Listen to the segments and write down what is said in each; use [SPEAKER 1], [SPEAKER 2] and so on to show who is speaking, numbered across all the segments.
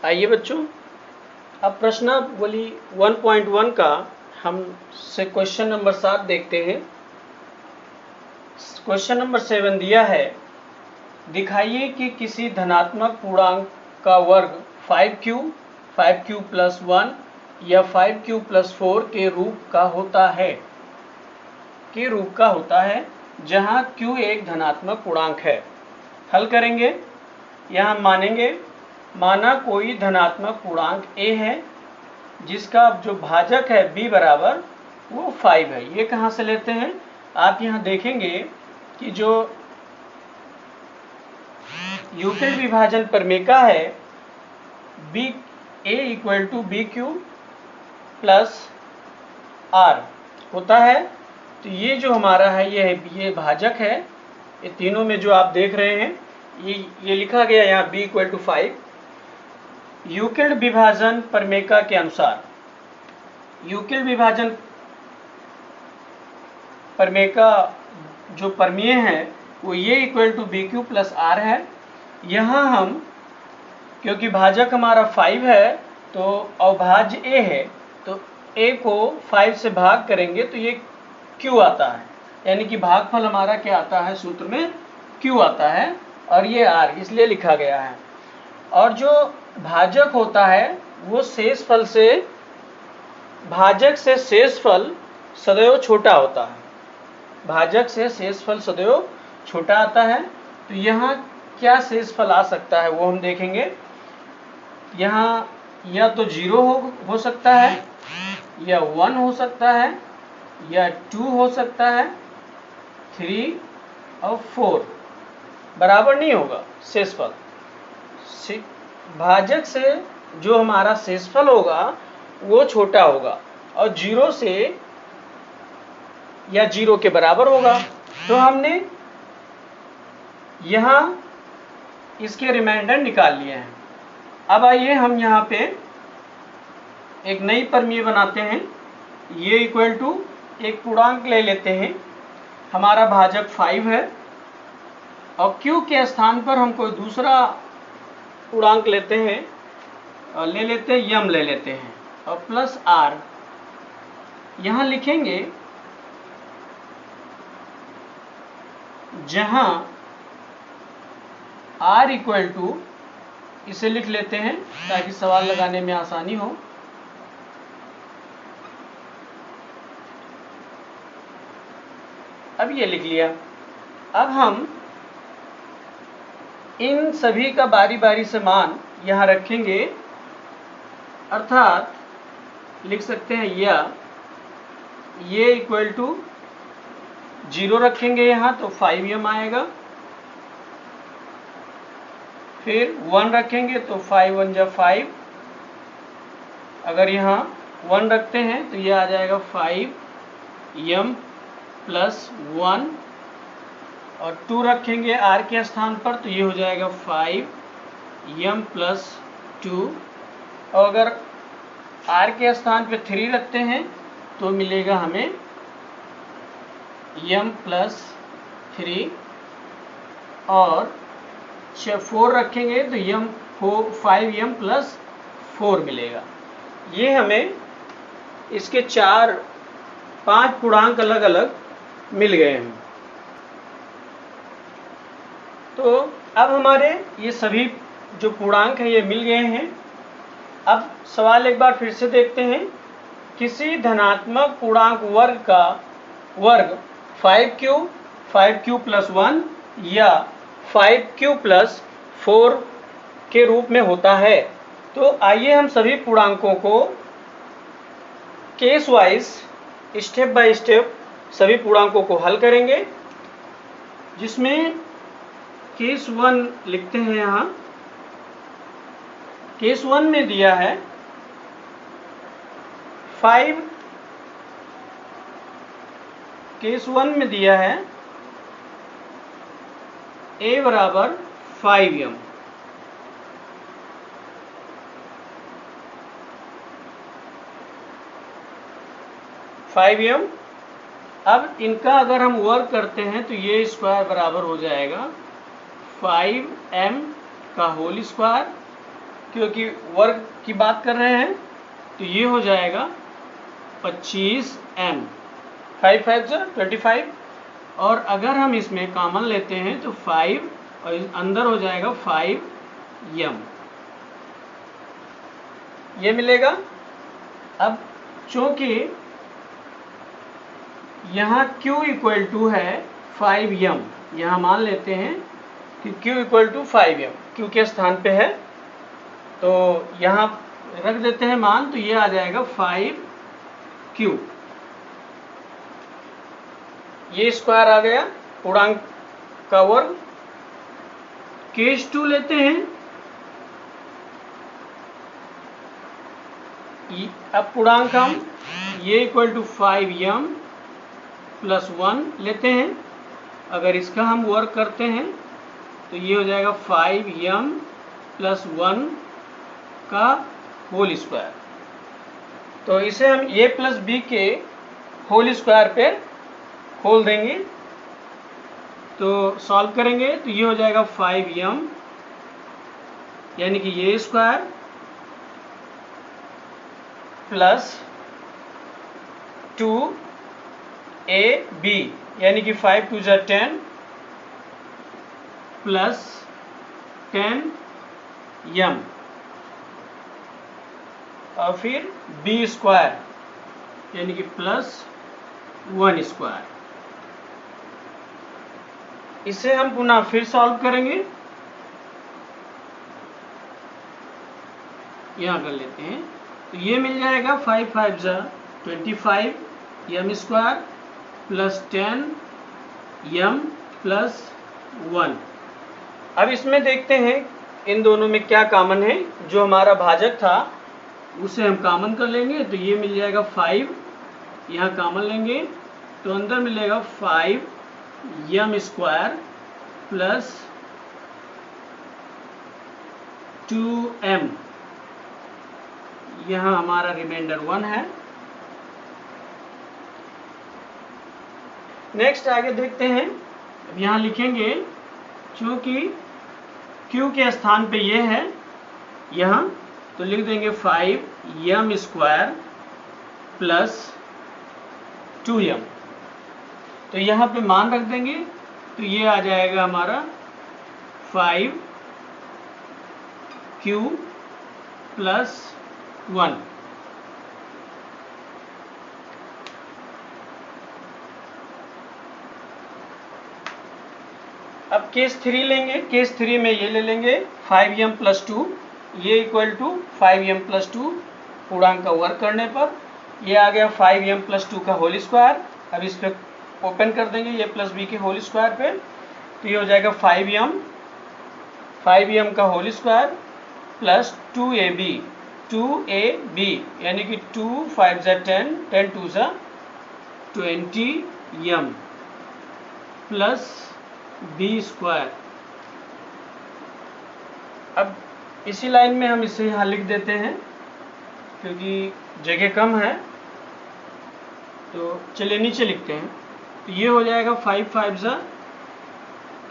[SPEAKER 1] आइए बच्चों, अब प्रश्नावली 1.1 का हम से क्वेश्चन नंबर 7 देखते हैं। क्वेश्चन नंबर 7 दिया है, दिखाइए कि किसी धनात्मक पूर्णांक का वर्ग 5q प्लस 1 या 5q प्लस 4 के रूप का होता है जहां q एक धनात्मक पूर्णांक है। हल करेंगे। यहाँ माना कोई धनात्मक पूर्णांक a है जिसका जो भाजक है b बराबर वो 5 है। ये कहाँ से लेते हैं? आप यहाँ देखेंगे कि जो यूक्लिड विभाजन प्रमेय है a equal to B Q plus R होता है। तो ये जो हमारा है ये भाजक है। ये तीनों में जो आप देख रहे हैं ये लिखा गया यहाँ b इक्वल टू 5। यूक्लिड विभाजन प्रमेय के अनुसार यूक्लिड विभाजन प्रमेय का जो प्रमेय है वो ये equal to B Q plus R है। यहाँ हम क्योंकि भाजक हमारा 5 है तो अवभाज्य a है, तो a को 5 से भाग करेंगे तो ये q आता है, यानी कि भागफल हमारा क्या आता है, सूत्र में q आता है और ये r इसलिए लिखा गया है। और जो भाजक होता है वो शेषफल से भाजक से शेषफल सदैव छोटा होता है। भाजक से शेषफल सदैव छोटा आता है। तो यहाँ क्या शेषफल आ सकता है वो हम देखेंगे। यहाँ या तो 0 हो सकता है, या 1 हो सकता है, या 2 हो सकता है, 3 और 4 बराबर नहीं होगा शेषफल। भाजक से जो हमारा शेषफल होगा वो छोटा होगा और 0 से या 0 के बराबर होगा। तो हमने यहाँ इसके रिमाइंडर निकाल लिए हैं। अब आइए हम यहाँ पे एक नई प्रमेय बनाते हैं। ये इक्वल टू एक पूर्णांक ले लेते हैं, हमारा भाजक 5 है और q के स्थान पर हम कोई दूसरा पूर्णांक लेते हैं, यम ले लेते हैं और प्लस r यहाँ लिखेंगे, जहां r इक्वल टू, इसे लिख लेते हैं ताकि सवाल लगाने में आसानी हो। अब ये लिख लिया। अब हम इन सभी का बारी बारी से मान यहाँ रखेंगे, अर्थात लिख सकते हैं या ये इक्वल टू 0 रखेंगे यहाँ तो 5m आएगा, फिर 1 रखेंगे तो 5 1 जा 5, अगर यहाँ 1 रखते हैं तो ये आ जाएगा 5m प्लस 1, और 2 रखेंगे r के स्थान पर तो ये हो जाएगा 5m प्लस 2, और अगर r के स्थान पर 3 रखते हैं तो मिलेगा हमें m प्लस 3, और 4 रखेंगे तो 5m प्लस 4 मिलेगा। ये हमें इसके 5 पूर्णांक अलग अलग मिल गए हैं। तो अब हमारे ये सभी जो पूर्णांक हैं ये मिल गए हैं। अब सवाल एक बार फिर से देखते हैं। किसी धनात्मक पूर्णांक वर्ग का वर्ग 5q प्लस 1 या 5q प्लस 4 के रूप में होता है। तो आइए हम सभी पूर्णांकों को case wise step by step सभी पूर्णांकों को हल करेंगे, जिसमें केस 1 लिखते हैं। यहाँ केस 1 में दिया है 5, केस 1 में दिया है a बराबर 5m, अब इनका अगर हम वर्ग करते हैं तो ये स्क्वायर बराबर हो जाएगा 5m का होल स्क्वायर क्योंकि वर्ग की बात कर रहे हैं, तो ये हो जाएगा 25m, 5 5 25। और अगर हम इसमें कॉमन लेते हैं तो 5 और अंदर हो जाएगा 5m, ये मिलेगा। अब चूंकि यहाँ q इक्वल टू है 5m, यहाँ मान लेते हैं कि q equal to 5m, q के स्थान पे है, तो यहाँ रख देते हैं मान, तो ये आ जाएगा 5q, ये स्क्वायर आ गया पूर्णांक का वर्ग। केस 2 लेते हैं, अब पूर्णांक हम ये इक्वल टू 5m प्लस 1 लेते हैं। अगर इसका हम वर्ग करते हैं तो ये हो जाएगा 5m प्लस 1 का होल स्क्वायर। तो इसे हम a प्लस बी के होल स्क्वायर पे खोल देंगे, तो सॉल्व करेंगे तो ये हो जाएगा 5m यानी कि ये स्क्वायर प्लस 2ab यानी कि 5 2 10 प्लस 10m और फिर b स्क्वायर यानी कि प्लस 1 स्क्वायर। इसे हम पुनः फिर सॉल्व करेंगे, यहाँ कर लेते हैं, तो ये मिल जाएगा 5 5 25 m square plus 10m plus 1। अब इसमें देखते हैं इन दोनों में क्या कॉमन है। जो हमारा भाजक था उसे हम कॉमन कर लेंगे, तो ये मिल जाएगा 5, यहाँ कॉमन लेंगे तो अंदर मिलेगा 5m स्क्वायर प्लस 2m, यहाँ हमारा रिमाइंडर 1 है। नेक्स्ट आगे देखते हैं, अब यहाँ लिखेंगे चूंकि q के स्थान पे ये है यहाँ, तो लिख देंगे 5m स्क्वायर प्लस 2m, तो यहाँ पे मान रख देंगे, तो ये आ जाएगा हमारा 5q प्लस 1। अब केस 3 लेंगे, केस 3 में ये ले लेंगे 5m प्लस 2, ये इक्वल टू 5m प्लस 2 पूर्णांक का वर्ग करने पर ये आ गया 5m प्लस 2 का होल स्क्वायर। अब इस पर ओपन कर देंगे ये प्लस b के होल स्क्वायर पे, तो ये हो जाएगा 5m का होल स्क्वायर प्लस 2ab यानी कि 2 5 10 10 2 20m प्लस b स्क्वायर। अब इसी लाइन में हम इसे यहाँ लिख देते हैं क्योंकि जगह कम है, तो चलिए नीचे लिखते हैं। तो ये हो जाएगा 5 5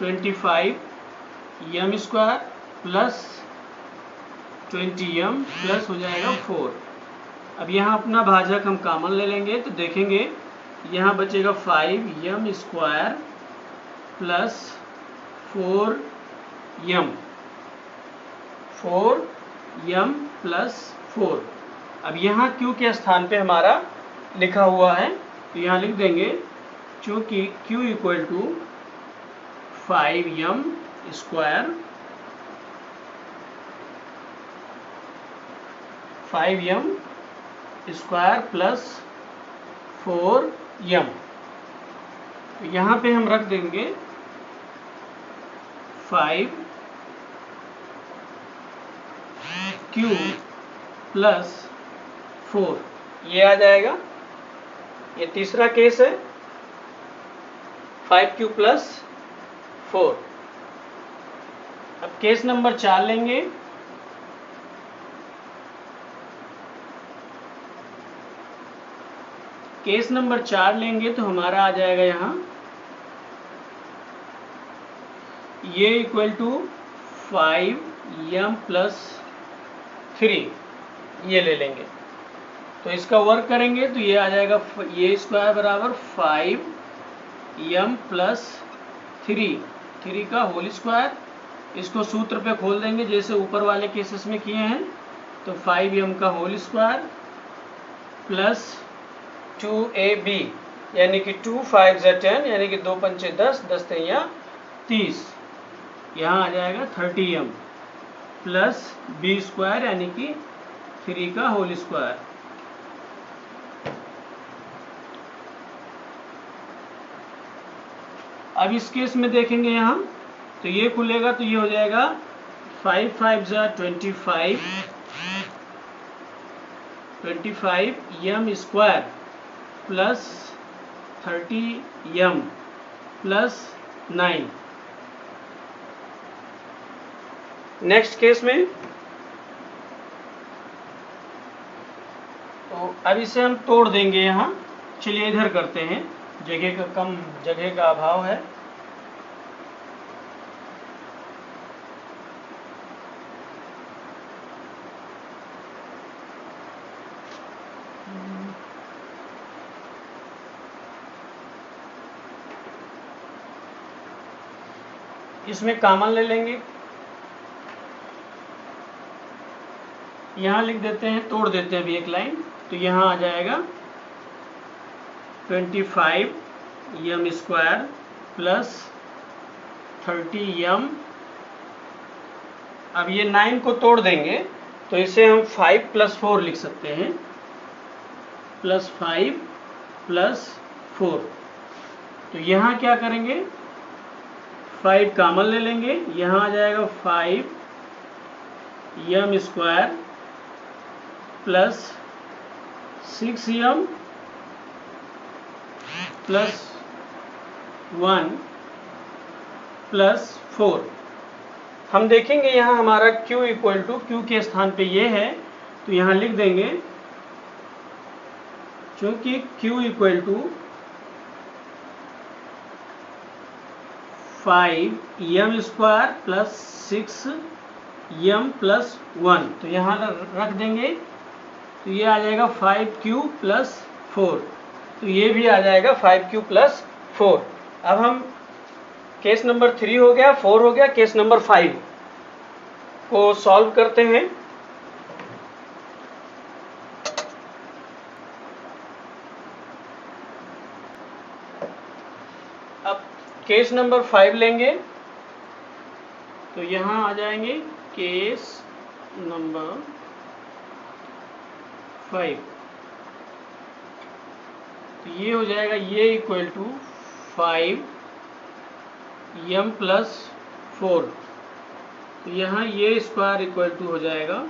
[SPEAKER 1] 25m square plus 20m plus हो जाएगा 4। अब यहाँ अपना भाजक हम कॉमन ले लेंगे, तो देखेंगे यहाँ बचेगा 5m square plus 4m plus 4। अब यहाँ q के स्थान पे हमारा लिखा हुआ है, तो यहाँ लिख देंगे चूँकि q equal to 5m square 5m square plus 4m, तो यहाँ पे हम रख देंगे 5q प्लस 4, ये आ जाएगा। ये तीसरा केस है 5q प्लस 4। अब केस नंबर 4 लेंगे, केस नंबर 4 लेंगे तो हमारा आ जाएगा यहाँ ये इक्वल टू 5m प्लस 3 ये ले लेंगे। तो इसका वर्क करेंगे तो ये आ जाएगा ये स्क्वायर बराबर 5m प्लस 3 का होल स्क्वायर। इसको सूत्र पे खोल देंगे जैसे ऊपर वाले केसेस में किए हैं। तो 5m का होल स्क्वायर प्लस 2ab यानी कि 2 5 10 यानी कि 2 पंचे 10 10 3 30। यहाँ आ जाएगा 30m प्लस b स्क्वायर यानी कि 3 का होल स्क्वायर। अब इस केस में देखेंगे यहाँ तो ये खुलेगा तो ये हो जाएगा 5 5 25 25m square plus 30m plus 9। Next case में तो अब इसे हम तोड़ देंगे यहाँ। चलिए इधर करते हैं, जगह का कम जगह का अभाव है। इसमें कॉमन ले लेंगे, यहाँ लिख देते हैं, तोड़ देते हैं अभी एक लाइन। तो यहाँ आ जाएगा 25m स्क्वायर प्लस 30m। अब ये 9 को तोड़ देंगे तो इसे हम 5 प्लस 4 लिख सकते हैं, प्लस 5 प्लस 4। तो यहाँ क्या करेंगे, 5 कॉमन ले लेंगे, यहाँ आ जाएगा 5m square plus 6m plus 1 plus 4। हम देखेंगे यहाँ हमारा q इक्वल टू q के स्थान पे ये है तो यहाँ लिख देंगे, चूंकि q equal to 5m square plus 6m plus 1 तो यहाँ रख देंगे। तो ये आ जाएगा 5q प्लस 4। तो ये भी आ जाएगा 5q प्लस 4। अब हम केस नंबर 3 हो गया, 4 हो गया, केस नंबर 5 को सॉल्व करते हैं। अब केस नंबर 5 लेंगे तो यहाँ आ जाएंगे केस नंबर 5। तो ये हो जाएगा, ये इक्वल टू 5m प्लस 4। तो यहाँ ये स्क्वायर इक्वल टू हो जाएगा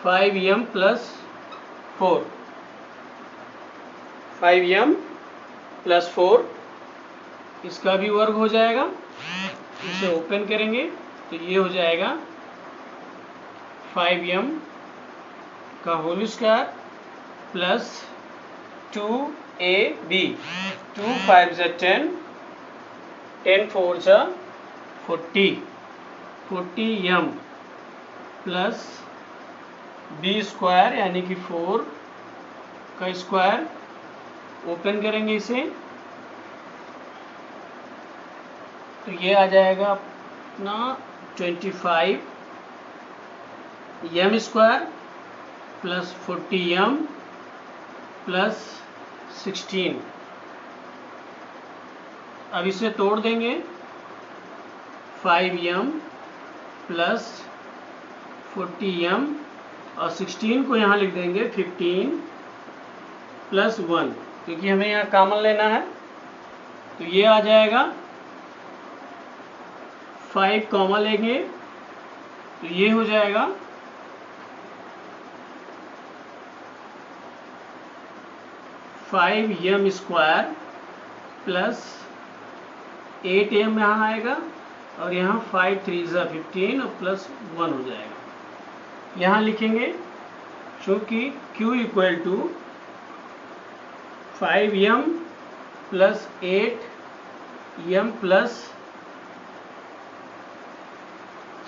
[SPEAKER 1] 5m प्लस 4, 5m प्लस 4। इसका भी वर्ग हो जाएगा। इसे ओपन करेंगे तो ये हो जाएगा 5m का whole square plus 2ab 2 5 10 10 4 40 40m plus b square यानी कि 4 का स्क्वायर। ओपन करेंगे इसे तो ये आ जाएगा अपना 25m square plus 40m plus 16। अब इसे तोड़ देंगे, 5m प्लस 40m और 16 को यहाँ लिख देंगे 15 प्लस 1, क्योंकि हमें यहाँ कॉमन लेना है। तो ये आ जाएगा, 5 कॉमन लेंगे तो ये हो जाएगा 5m स्क्वायर प्लस 8m यहाँ आएगा और यहाँ 5 3 15 और प्लस 1 हो जाएगा। यहाँ लिखेंगे चूँकि q equal to 5m plus 8m plus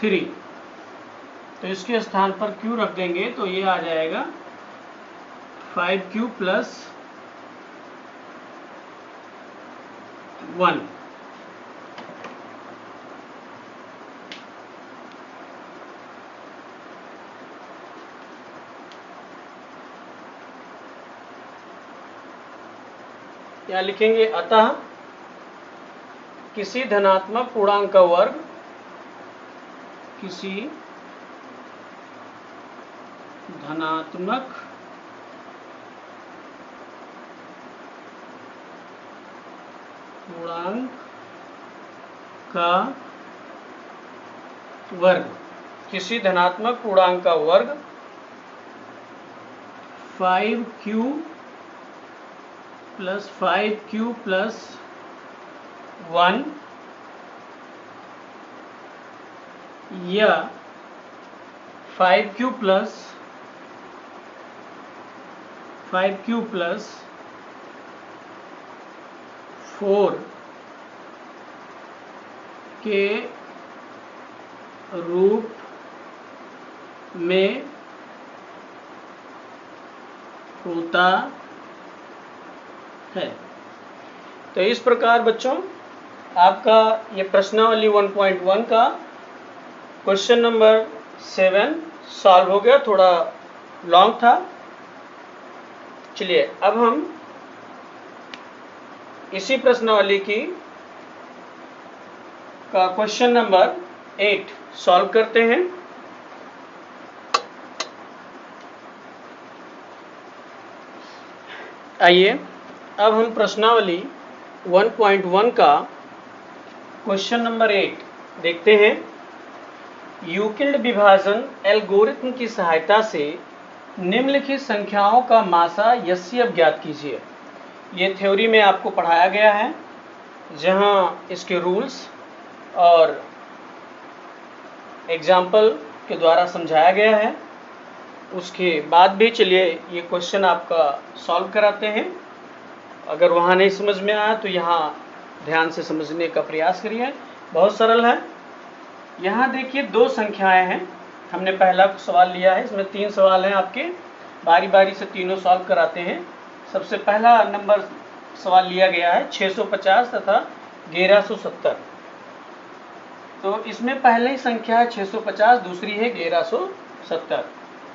[SPEAKER 1] 3। तो इसके स्थान पर q रख देंगे तो ये आ जाएगा 5q प्लस 1। यहाँ लिखेंगे अतः किसी धनात्मक पूर्णांक का वर्ग, किसी धनात्मक पूर्णांक का वर्ग, किसी धनात्मक पूर्णांक का वर्ग 5q प्लस 5q प्लस 1 या 5q प्लस 4 के रूप में होता है। तो इस प्रकार बच्चों आपका ये प्रश्नावली 1.1 का क्वेश्चन नंबर 7 सॉल्व हो गया। थोड़ा लॉन्ग था। चलिए अब हम इसी प्रश्नावली की का क्वेश्चन नंबर 8 सॉल्व करते हैं। आइए अब हम प्रश्नावली 1.1 का क्वेश्चन नंबर 8 देखते हैं। यूक्लिड विभाजन एल्गोरिथ्म की सहायता से निम्नलिखित संख्याओं का मासा यस्यव ज्ञात कीजिए। ये थ्योरी में आपको पढ़ाया गया है, जहां इसके रूल्स और एग्जाम्पल के द्वारा समझाया गया है। उसके बाद भी चलिए ये क्वेश्चन आपका सॉल्व कराते हैं। अगर वहाँ नहीं समझ में आया तो यहाँ ध्यान से समझने का प्रयास करिए। बहुत सरल है। यहाँ देखिए दो संख्याएं हैं। हमने पहला सवाल लिया है, इसमें 3 सवाल हैं आपके। बारी बारी से तीनों सॉल्व कराते हैं। सबसे पहला नंबर सवाल लिया गया है 650 तथा 1170। तो इसमें पहली संख्या है 650, दूसरी है 1170।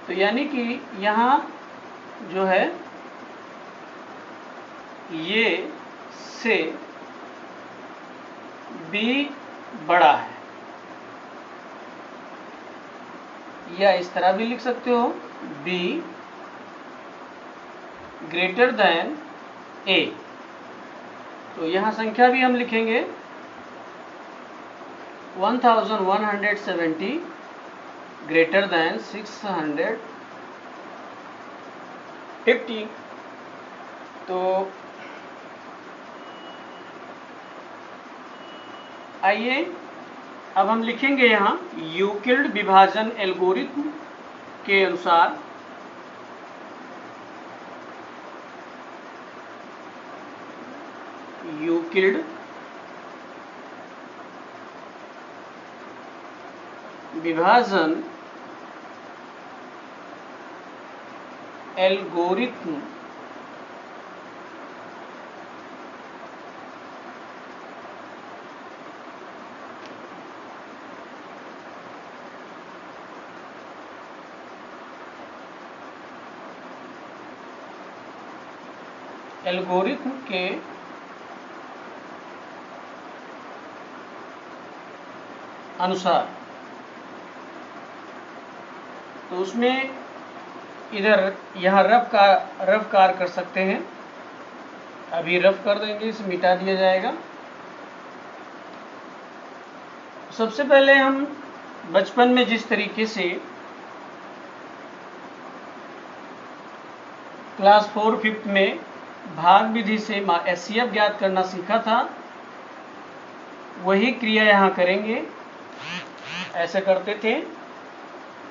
[SPEAKER 1] तो यानी कि यहाँ जो है ये से b बड़ा है, या इस तरह भी लिख सकते हो b ग्रेटर देन a। तो यहाँ संख्या भी हम लिखेंगे 1170 ग्रेटर देन 650। तो आइए अब हम लिखेंगे यहाँ यूक्लिड विभाजन एल्गोरिथ्म के अनुसार यूक्लिड विभाजन एल्गोरिथ्म के अनुसार। तो उसमें इधर यहाँ रफ कार कर सकते हैं। अभी रफ कर देंगे, इसे मिटा दिया जाएगा। सबसे पहले हम बचपन में जिस तरीके से क्लास 4-5 में भाग विधि से एचसीएफ ज्ञात करना सीखा था, वही क्रिया यहाँ करेंगे। ऐसे करते थे।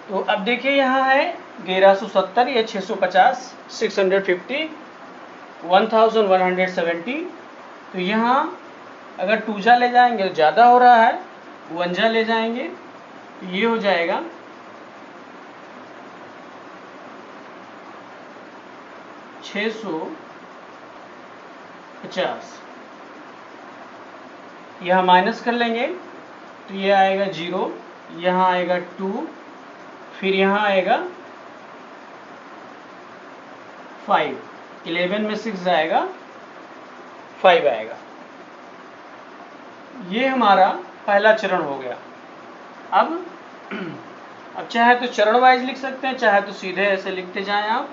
[SPEAKER 1] तो अब देखिए यहाँ है 1170 या 650, 650, 1170। तो यहाँ अगर 2 जा ले जाएंगे तो ज़्यादा हो रहा है, 1 जा ले जाएंगे तो ये हो जाएगा 650, यह माइनस कर लेंगे तो ये आएगा 0, यहाँ आएगा 2, फिर यहाँ आएगा 5, 11 में 6 जाएगा 5 आएगा। ये हमारा पहला चरण हो गया। अब चाहे तो चरण वाइज लिख सकते हैं, चाहे तो सीधे ऐसे लिखते जाएं आप।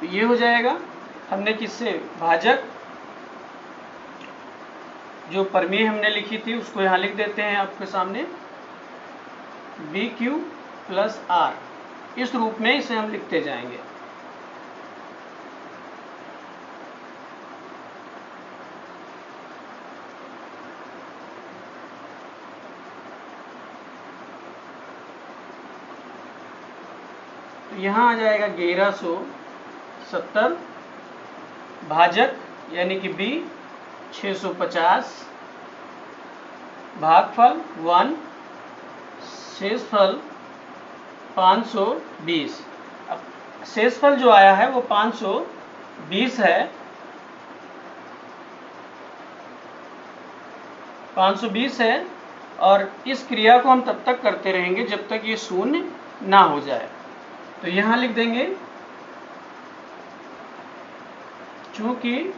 [SPEAKER 1] तो ये हो जाएगा, हमने किससे भाजक जो प्रमेय हमने लिखी थी उसको यहाँ लिख देते हैं आपके सामने, BQ प्लस R, इस रूप में इसे हम लिखते जाएंगे। तो यहाँ आ जाएगा 1170, भाजक यानी कि B 650, भागफल 1, शेषफल 520। अब शेषफल जो आया है वो 520 है, 520 है, और इस क्रिया को हम तब तक करते रहेंगे जब तक ये शून्य ना हो जाए। तो यहाँ लिख देंगे चूंकि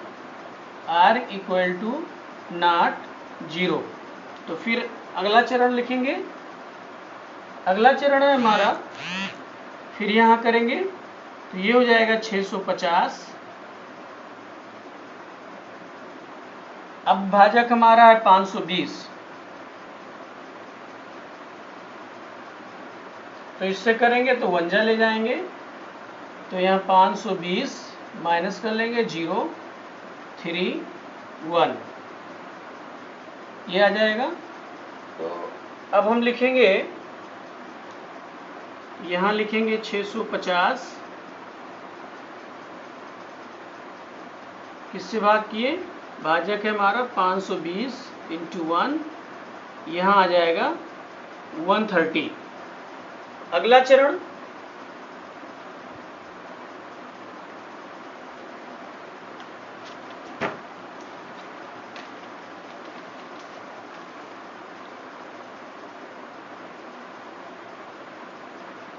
[SPEAKER 1] R इक्वल टू नॉट 0, तो फिर अगला चरण लिखेंगे। अगला चरण है हमारा, फिर यहाँ करेंगे तो ये हो जाएगा 650। अब भाजक हमारा है 520, तो इससे करेंगे तो वंजा ले जाएंगे, तो यहाँ 520 माइनस कर लेंगे 0, 3, 1, ये आ जाएगा। तो अब हम लिखेंगे, यहाँ लिखेंगे 650 किससे भाग किए, भाजक है हमारा 520 इंटू 1, यहाँ आ जाएगा 130। अगला चरण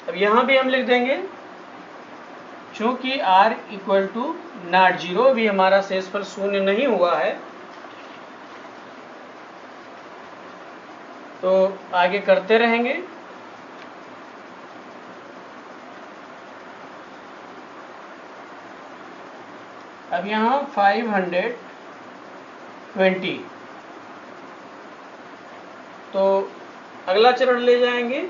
[SPEAKER 1] अब यहाँ भी हम लिख देंगे चूंकि R इक्वल टू नॉट 0, भी हमारा शेषफल शून्य नहीं हुआ है, तो आगे करते रहेंगे। अब यहाँ 520, तो अगला चरण ले जाएंगे,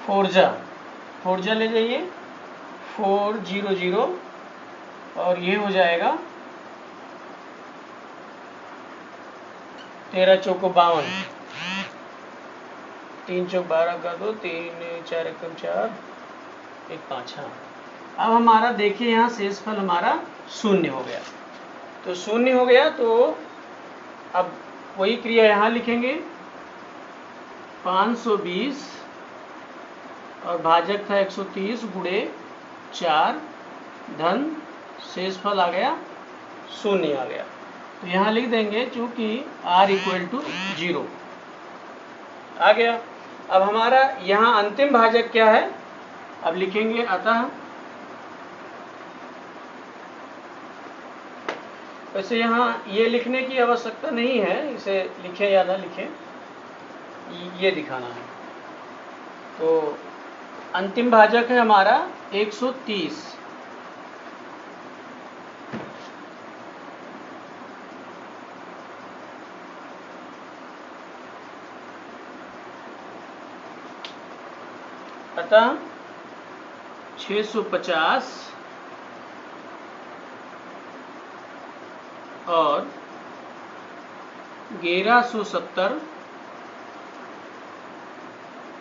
[SPEAKER 1] फोरजा ले जाइए 400, और ये हो जाएगा 13 चौको 52, 3 चौक 12 का 2, 3 4 एकम 4, 1 5। हाँ, अब हमारा देखिए यहाँ शेषफल हमारा शून्य हो गया। तो शून्य हो गया तो अब वही क्रिया यहाँ लिखेंगे, 520 और भाजक था 130 गुणे 4 धन शेषफल आ गया शून्य आ गया। तो यहाँ लिख देंगे चूंकि R इक्वल टू 0 आ गया। अब हमारा यहाँ अंतिम भाजक क्या है, अब लिखेंगे, अतः वैसे यहाँ ये लिखने की आवश्यकता नहीं है, इसे लिखें या ना लिखें ये दिखाना है। तो अंतिम भाजक है हमारा 130, अतः 650 और 1170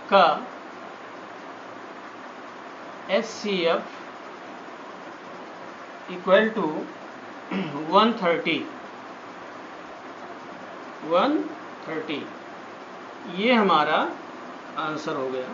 [SPEAKER 1] का HCF इक्वल टू 130 30। ये हमारा आंसर हो गया।